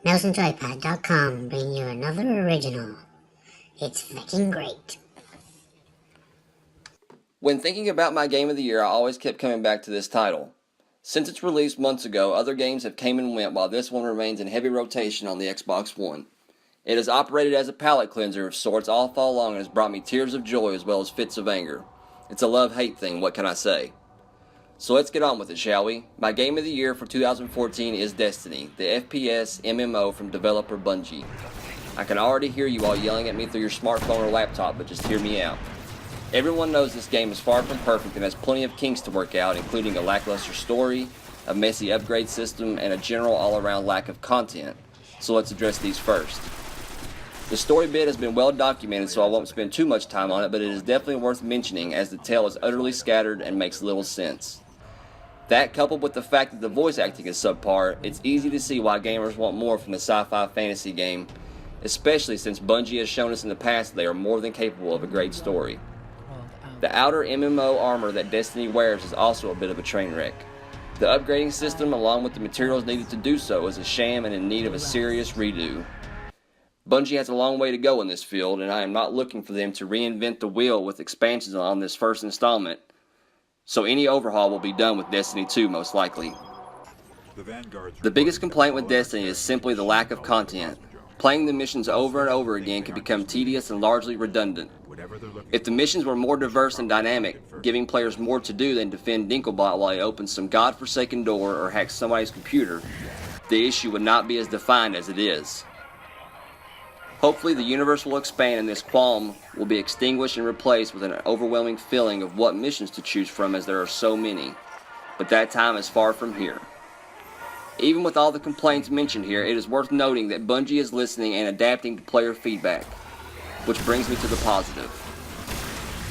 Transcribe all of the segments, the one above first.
JOYPAD.com bring you another original. It's fucking great. When thinking about my game of the year, I always kept coming back to this title. Since its release months ago, other games have came and went while this one remains in heavy rotation on the Xbox One. It has operated as a palate cleanser of sorts all fall long and has brought me tears of joy as well as fits of anger. It's a love-hate thing, what can I say? So let's get on with it, shall we? My game of the year for 2014 is Destiny, the FPS MMO from developer Bungie. I can already hear you all yelling at me through your smartphone or laptop, but just hear me out. Everyone knows this game is far from perfect and has plenty of kinks to work out, including a lackluster story, a messy upgrade system, and a general all-around lack of content. So let's address these first. The story bit has been well documented, so I won't spend too much time on it, but it is definitely worth mentioning as the tale is utterly scattered and makes little sense. That, coupled with the fact that the voice acting is subpar, it's easy to see why gamers want more from the sci-fi fantasy game, especially since Bungie has shown us in the past they are more than capable of a great story. The outer MMO armor that Destiny wears is also a bit of a train wreck. The upgrading system, along with the materials needed to do so, is a sham and in need of a serious redo. Bungie has a long way to go in this field, and I am not looking for them to reinvent the wheel with expansions on this first installment, so any overhaul will be done with Destiny 2 most likely. The biggest complaint with Destiny is simply the lack of content. Playing the missions over and over again can become tedious and largely redundant. If the missions were more diverse and dynamic, giving players more to do than defend Dinklebot while he opens some godforsaken door or hacks somebody's computer, the issue would not be as defined as it is. Hopefully the universe will expand and this qualm will be extinguished and replaced with an overwhelming feeling of what missions to choose from as there are so many. But that time is far from here. Even with all the complaints mentioned here, it is worth noting that Bungie is listening and adapting to player feedback. Which brings me to the positive.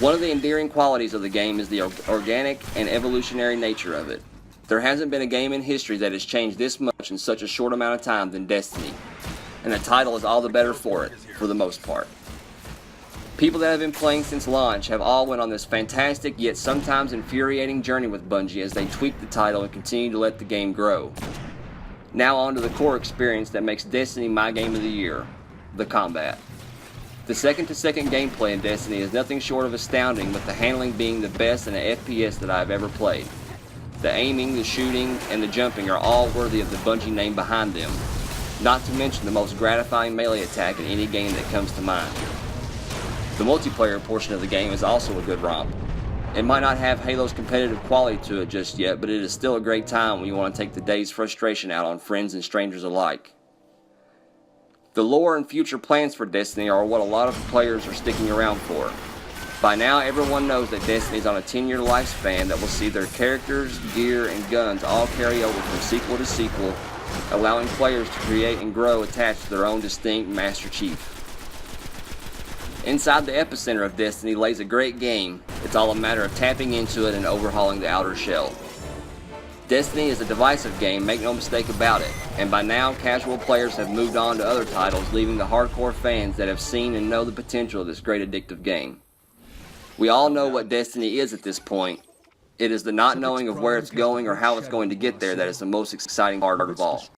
One of the endearing qualities of the game is the organic and evolutionary nature of it. There hasn't been a game in history that has changed this much in such a short amount of time than Destiny. And the title is all the better for it, for the most part. People that have been playing since launch have all went on this fantastic yet sometimes infuriating journey with Bungie as they tweak the title and continue to let the game grow. Now on to the core experience that makes Destiny my game of the year, the combat. The second-to-second gameplay in Destiny is nothing short of astounding, with the handling being the best in an FPS that I have ever played. The aiming, the shooting, and the jumping are all worthy of the Bungie name behind them. Not to mention the most gratifying melee attack in any game that comes to mind. The multiplayer portion of the game is also a good romp. It might not have Halo's competitive quality to it just yet, but it is still a great time when you want to take the day's frustration out on friends and strangers alike. The lore and future plans for Destiny are what a lot of players are sticking around for. By now, everyone knows that Destiny is on a 10-year lifespan that will see their characters, gear, and guns all carry over from sequel to sequel, allowing players to create and grow attached to their own distinct Master Chief. Inside the epicenter of Destiny lays a great game. It's all a matter of tapping into it and overhauling the outer shell. Destiny is a divisive game, make no mistake about it, and by now casual players have moved on to other titles, leaving the hardcore fans that have seen and know the potential of this great addictive game. We all know what Destiny is at this point. It is the not knowing of where it's going or how it's going to get there that is the most exciting part of all.